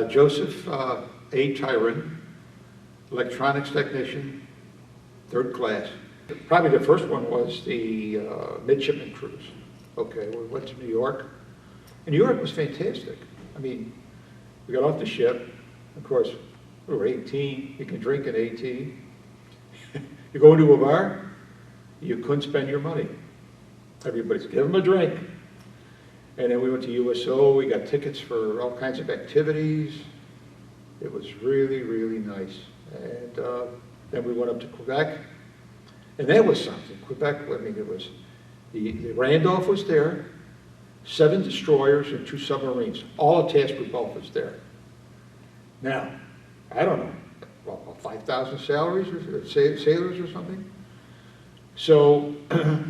Joseph A. Tyran, electronics technician, 3rd class. Probably the first one was the midshipman cruise. Okay, we went to New York. And New York was fantastic. I mean, we got off the ship. Of course, we were 18. You can drink at 18. You go into a bar, you couldn't spend your money. Everybody's give them a drink. And then we went to USO. We got tickets for all kinds of activities. It was really, really nice. And then we went up to Quebec. And that was something. Quebec, I mean, it was, the Randolph was there, 7 destroyers and 2 submarines, all attached with bulkers there. Now, I don't know, well, 5,000 salaries or sailors or something. So, I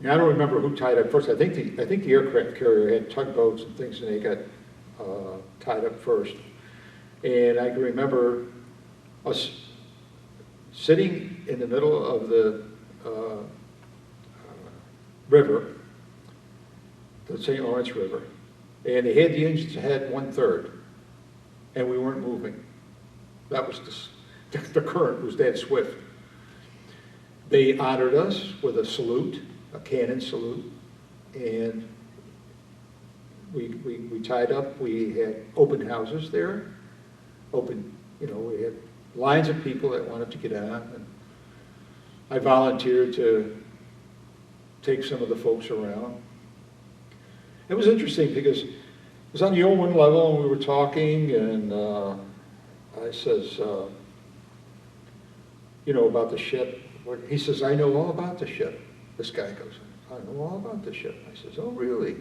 don't remember who tied up first. I think the aircraft carrier had tugboats and things, and they got tied up first. And I can remember us sitting in the middle of the river, the St. Lawrence River, and they had the engines ahead 1/3, and we weren't moving. That was the current was that swift. They honored us with a salute, a cannon salute, and we tied up. We had open houses there, we had lines of people that wanted to get on, and I volunteered to take some of the folks around. It was interesting because it was on the 01 level, and we were talking, and I says, about the ship. He says, I know all about the ship. This guy goes, I know all about the ship. I says, oh, really?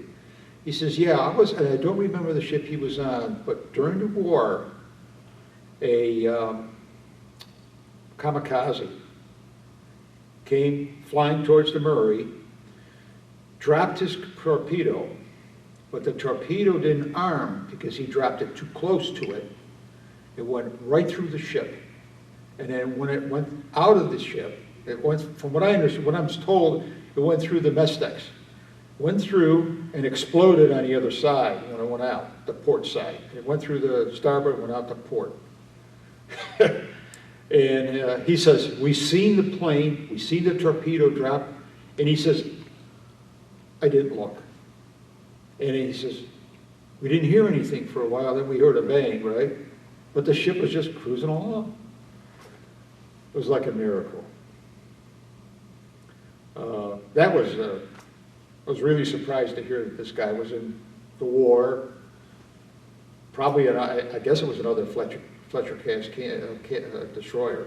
He says, yeah, and I don't remember the ship he was on, but during the war, a kamikaze came flying towards the Murray, dropped his torpedo, but the torpedo didn't arm because he dropped it too close to it. It went right through the ship. And then when it went out of the ship, it went, from what I understood, what I was told, it went through the mess decks. Went through and exploded on the other side when it went out, the port side. It went through the starboard and went out the port. And he says, we seen the plane, we seen the torpedo drop, and he says, I didn't look. And he says, we didn't hear anything for a while, then we heard a bang, right? But the ship was just cruising along. It was like a miracle. I was really surprised to hear that this guy was in the war. Probably, I guess it was another Fletcher-class destroyer.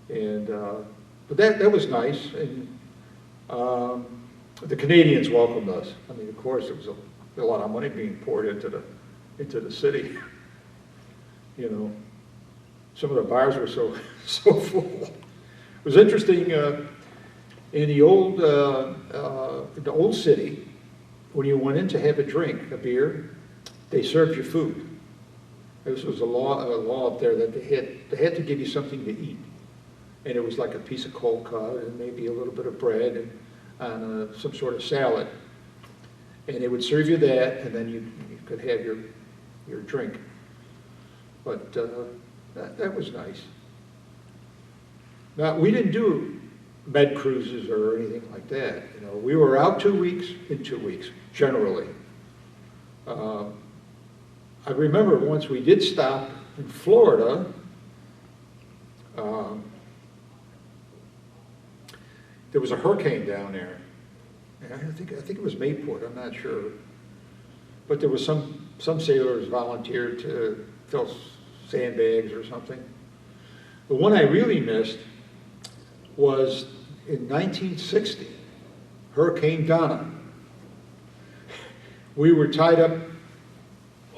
And, but that was nice. And the Canadians welcomed us. I mean, of course, it was a lot of money being poured into the city. Some of the bars were so full. It was interesting. In the old city, when you went in to have a drink, a beer, they served you food. This was a law up there that they had to give you something to eat, and it was like a piece of cold cut and maybe a little bit of bread and some sort of salad, and they would serve you that, and then you could have your drink. But that was nice. Now, we didn't do med cruises or anything like that. We were out 2 weeks, in 2 weeks, generally. I remember once we did stop in Florida. There was a hurricane down there. I think it was Mayport, I'm not sure. But there was some sailors volunteered to fill sandbags or something. The one I really missed was in 1960, Hurricane Donna. We were tied up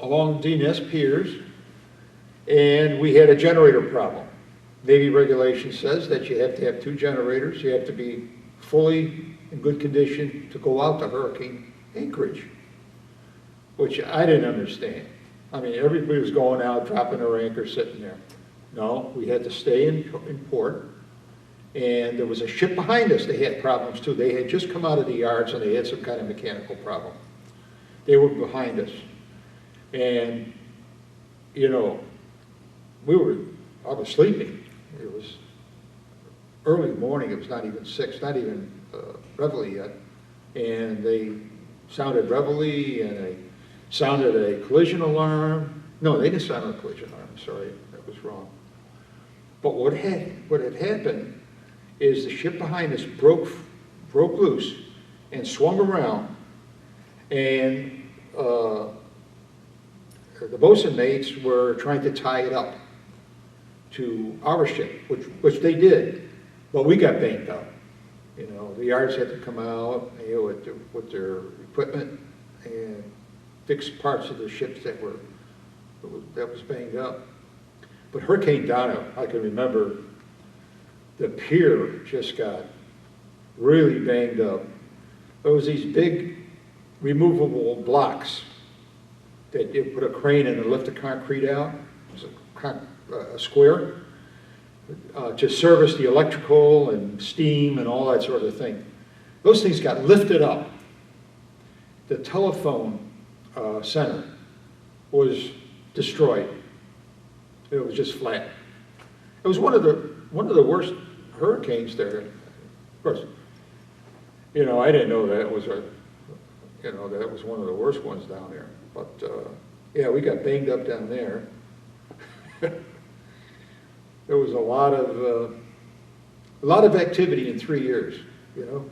along D&S piers, and we had a generator problem. Navy regulation says that you have to have 2 generators. You have to be fully in good condition to go out to Hurricane Anchorage, which I didn't understand. I mean, everybody was going out, dropping their anchor, sitting there. No, we had to stay in port. And there was a ship behind us. They had problems too. They had just come out of the yards and they had some kind of mechanical problem. They were behind us. And, you know, I was sleeping. It was early morning, it was not even 6, not even reveille yet. And they sounded reveille, and they sounded a collision alarm. No, they didn't sound a collision alarm, sorry, that was wrong. But what had happened is the ship behind us broke loose and swung around, and the bosun mates were trying to tie it up to our ship, which they did, but we got banged up. You know, the yards had to come out, you know, with their equipment and fix parts of the ships that was banged up. But Hurricane Donna, I can remember, the pier just got really banged up. There was these big removable blocks that you put a crane in and lift the concrete out. It was a square to service the electrical and steam and all that sort of thing. Those things got lifted up. The telephone center was destroyed. It was just flat. It was one of the worst hurricanes there. Of course, you know, I didn't know that was that was one of the worst ones down there. But yeah, we got banged up down there. There was a lot of activity in 3 years, you know.